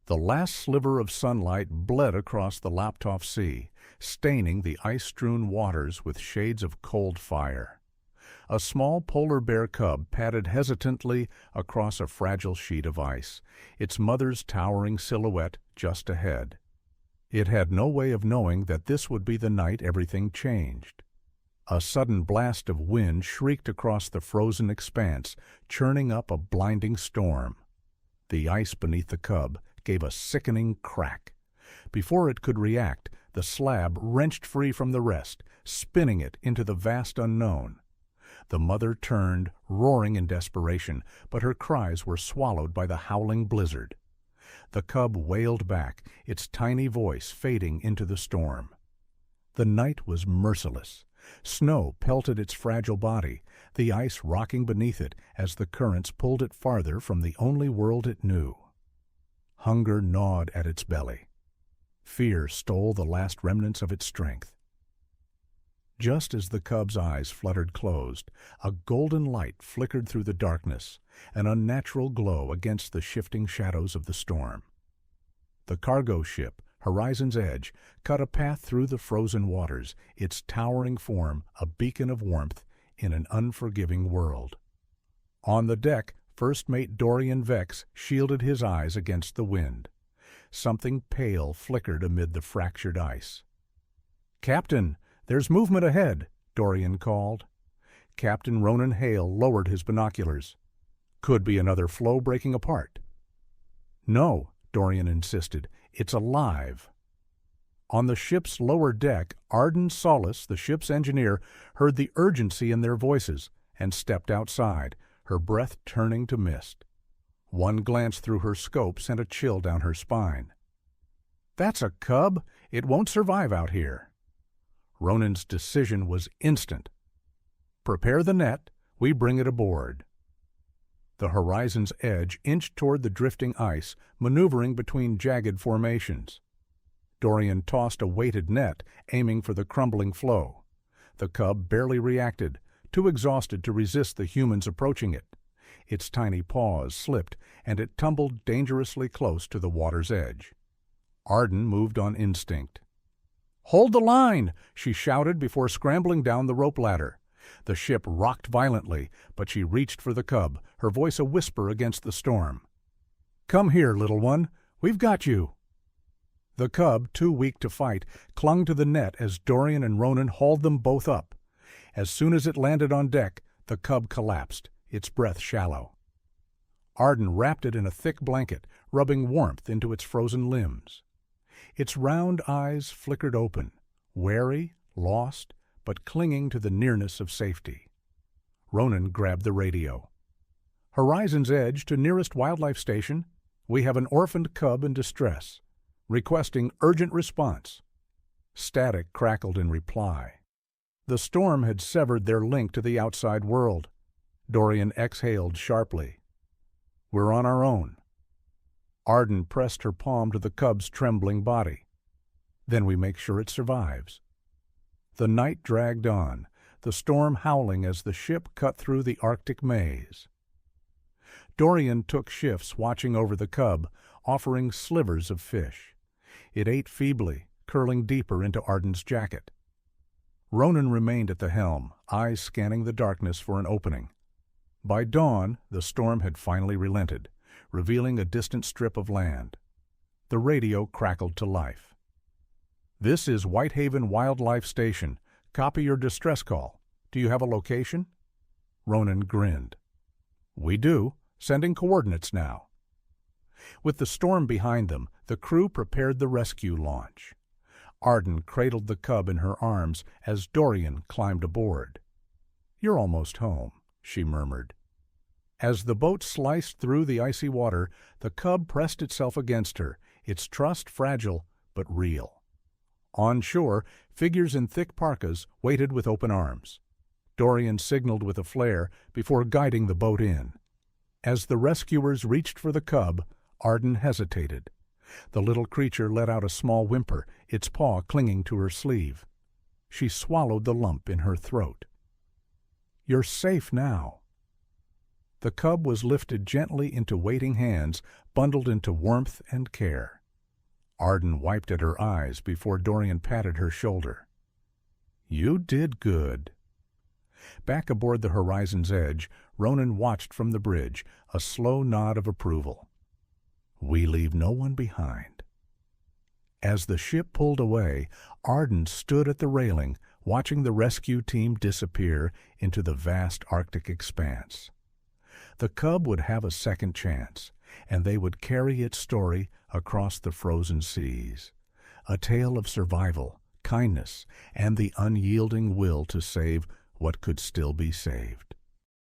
The last sliver of sunlight bled across the Laptov Sea, staining the ice-strewn waters with shades of cold fire. A small polar bear cub padded hesitantly across a fragile sheet of ice, its mother's towering silhouette just ahead. It had no way of knowing that this would be the night everything changed. A sudden blast of wind shrieked across the frozen expanse, churning up a blinding storm. The ice beneath the cub gave a sickening crack. Before it could react, the slab wrenched free from the rest, spinning it into the vast unknown. The mother turned, roaring in desperation, but her cries were swallowed by the howling blizzard. The cub wailed back, its tiny voice fading into the storm. The night was merciless. Snow pelted its fragile body, the ice rocking beneath it as the currents pulled it farther from the only world it knew. Hunger gnawed at its belly. Fear stole the last remnants of its strength. Just as the cub's eyes fluttered closed, a golden light flickered through the darkness, an unnatural glow against the shifting shadows of the storm. The cargo ship, Horizon's Edge, cut a path through the frozen waters, its towering form a beacon of warmth in an unforgiving world. On the deck, First Mate Dorian Vex shielded his eyes against the wind. Something pale flickered amid the fractured ice. "Captain, there's movement ahead," Dorian called. Captain Ronan Hale lowered his binoculars. "Could be another floe breaking apart." "No," Dorian insisted. "It's alive." On the ship's lower deck, Arden Solis, the ship's engineer, heard the urgency in their voices and stepped outside, her breath turning to mist. One glance through her scope sent a chill down her spine. "That's a cub. It won't survive out here." Ronan's decision was instant. "Prepare the net. We bring it aboard." The Horizon's Edge inched toward the drifting ice, maneuvering between jagged formations. Dorian tossed a weighted net, aiming for the crumbling floe. The cub barely reacted, too exhausted to resist the humans approaching it. Its tiny paws slipped, and it tumbled dangerously close to the water's edge. Arden moved on instinct. "Hold the line!" she shouted before scrambling down the rope ladder. The ship rocked violently, but she reached for the cub, her voice a whisper against the storm. "Come here, little one. We've got you." The cub, too weak to fight, clung to the net as Dorian and Ronan hauled them both up. As soon as it landed on deck, the cub collapsed, its breath shallow. Arden wrapped it in a thick blanket, rubbing warmth into its frozen limbs. Its round eyes flickered open, wary, lost, but clinging to the nearness of safety. Ronan grabbed the radio. "Horizon's Edge to nearest wildlife station. We have an orphaned cub in distress. Requesting urgent response." Static crackled in reply. The storm had severed their link to the outside world. Dorian exhaled sharply. "We're on our own." Arden pressed her palm to the cub's trembling body. "Then we make sure it survives." The night dragged on, the storm howling as the ship cut through the Arctic maze. Dorian took shifts watching over the cub, offering slivers of fish. It ate feebly, curling deeper into Arden's jacket. Ronan remained at the helm, eyes scanning the darkness for an opening. By dawn, the storm had finally relented, revealing a distant strip of land. The radio crackled to life. "This is Whitehaven Wildlife Station. Copy your distress call. Do you have a location?" Ronan grinned. "We do. Sending coordinates now." With the storm behind them, the crew prepared the rescue launch. Arden cradled the cub in her arms as Dorian climbed aboard. "You're almost home," she murmured. As the boat sliced through the icy water, the cub pressed itself against her, its trust fragile but real. On shore, figures in thick parkas waited with open arms. Dorian signaled with a flare before guiding the boat in. As the rescuers reached for the cub, Arden hesitated. The little creature let out a small whimper, its paw clinging to her sleeve. She swallowed the lump in her throat. "You're safe now." The cub was lifted gently into waiting hands, bundled into warmth and care. Arden wiped at her eyes before Dorian patted her shoulder. "You did good." Back aboard the Horizon's Edge, Ronan watched from the bridge, a slow nod of approval. "We leave no one behind." As the ship pulled away, Arden stood at the railing, watching the rescue team disappear into the vast Arctic expanse. The cub would have a second chance, and they would carry its story across the frozen seas, a tale of survival, kindness, and the unyielding will to save what could still be saved.